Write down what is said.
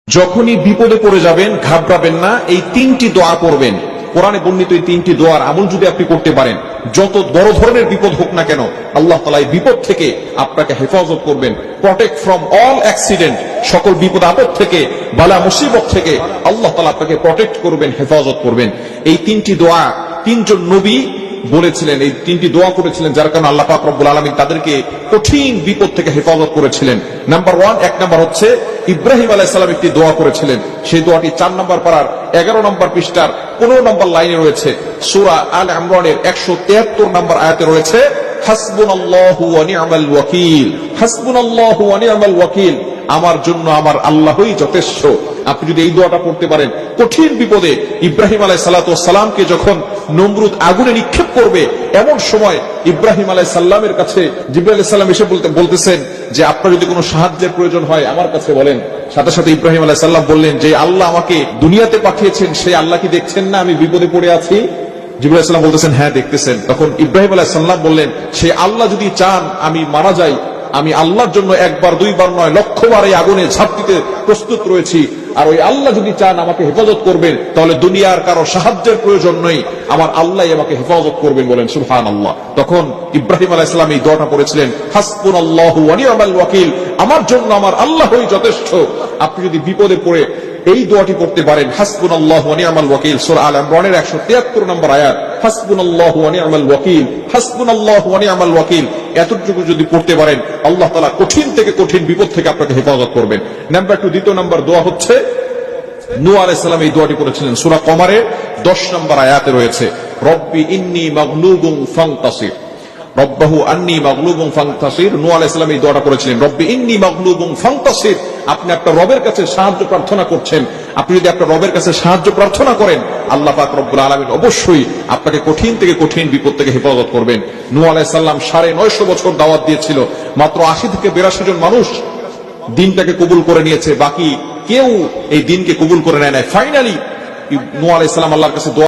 যখনই বিপদে পড়ে যাবেন ঘাবড়াবেন না, এই তিনটি দোয়া করবেন। কোরআনে বর্ণিত এই তিনটি দোয়ার আমল যদি আপনি করতে পারেন, যত বড় ধরনের বিপদ হোক না কেন আল্লাহ তাআলা এই বিপদ থেকে আপনাকে হেফাজত করবেন। প্রটেক্ট ফ্রম অল অ্যাক্সিডেন্ট, সকল বিপদ আপদ থেকে, বালা মুসিবত থেকে আল্লাহ তাআলা আপনাকে প্রটেক্ট করবেন, হেফাজত করবেন। এই তিনটি দোয়া তিনজন নবী বলেছিলেন, এই তিনটি দোয়া করেছিলেন, যার কারণে আল্লাহ পাক রব্বুল আলামিন তাদেরকে কঠিন বিপদ থেকে হেফাজত করেছিলেন। নাম্বার 1, এক নাম্বার হচ্ছে ইব্রাহিম আলাইহিস সালাম একটি দোয়া করেছিলেন। সেই দোয়াটি 4 নম্বর পারার 11 নম্বর পৃষ্ঠার 15 নম্বর লাইনে রয়েছে। সূরা আল ইমরানের 173 নম্বর আয়াতে রয়েছে, হাসবুনাল্লাহু ওয়া নি'মাল ওয়াকিল, হাসবুনাল্লাহু ওয়া নি'মাল ওয়াকিল, আমার জন্য আমার আল্লাহই যথেষ্ট। আপনি যদি এই দোয়াটা পড়তে পারেন, কঠিন বিপদে ইব্রাহিম আলাইহিস সালাতু ওয়াস সালামকে যখন নমরুদ আগুনে নিক্ষেপ করবে, এমন সময় ইব্রাহিম আলাইহিস সালামের কাছে জিবরাইল আলাইহিস সালাম এসে বলতেছেন যে আপনার যদি কোনো সাহায্যের প্রয়োজন হয় আমার কাছে বলেন। সাথে সাথে ইব্রাহিম আলাইহিস সালাম বললেন যে আল্লাহ আমাকে দুনিয়াতে পাঠিয়েছেন, সেই আল্লাহ কি দেখছেন না আমি বিপদে পড়ে আছি? জিবরাইল আলাইহিস সালাম বলতেছেন হ্যাঁ দেখতেছেন। তখন ইব্রাহিম আলাইহিস সালাম বললেন, সেই আল্লাহ যদি চান আমি মারা যাই, আমি আল্লাহর জন্য একবার দুইবার নয় লক্ষবার এই আগুনে ঝাঁপ দিতে প্রস্তুত রয়েছি। আর ওই আল্লাহ যদি চান আমাকে হেফাজত করবেন, তাহলে দুনিয়ার কারো সাহায্যের প্রয়োজন নেই, আমার আল্লাহ আমাকে হেফাজত করবেন। বলেন সুবহানাল্লাহ। তখন ইব্রাহিম আলাইহিস সালাম এই দোয়াটা পড়েছিলেন, হাসবুনাল্লাহু ওয়া নি'মাল ওয়াকিল, আমার জন্য আমার আল্লাহই যথেষ্ট। আপনি যদি বিপদে পড়ে এই দোয়াটি পড়তে পারেন, হাসবুনাল্লাহু ওয়া নি'মাল ওয়াকিল, সূরা আল ইমরানের 173 নম্বর আয়াত, হাসবুনাল্লাহু ওয়া নি'মাল ওয়াকিল, হাসবুনাল্লাহু ওয়া নি'মাল ওয়াকিল, এতটুকু যদি পড়তে পারেন আল্লাহ তাআলা কঠিন থেকে কঠিন বিপদ থেকে আপনাকে হেফাজত করবেন। নাম্বার 2, দ্বিতীয় নাম্বার দোয়া হচ্ছে নূহ আলাইহিস সালাম এই দোয়াটি করেছিলেন। সূরা কমারের 10 নম্বর আয়াতে রয়েছে, রব্বি ইন্নী মাগলুবুন ফান্তাসির, রব্বাহু আন্নী মাগলুবুন ফান্তাসির। নূহ আলাইহিস সালাম এই দোয়াটা করেছিলেন, রব্বি ইন্নী মাগলুবুন ফান্তাসির। আপনি আপনার রবের কাছে সাহায্য প্রার্থনা করছেন। আপনি যদি আপনার রবের কাছে সাহায্য প্রার্থনা করেন, আল্লাহ পাক রব্বুল আলামিন অবশ্যই আপনাকে কঠিন থেকে কঠিন বিপদ থেকে হেফাজত করবেন। নূহ আলাইহিস সালাম 950 বছর দাওয়াত দিয়েছিল, মাত্র 80 থেকে 82 জন মানুষ দিনটাকে কবুল করে নিয়েছে, বাকি কেউ এই দিনকে কবুল করে নেয় নাই। ফাইনালি নূহ আলাইহিস সালাম আল্লাহর কাছে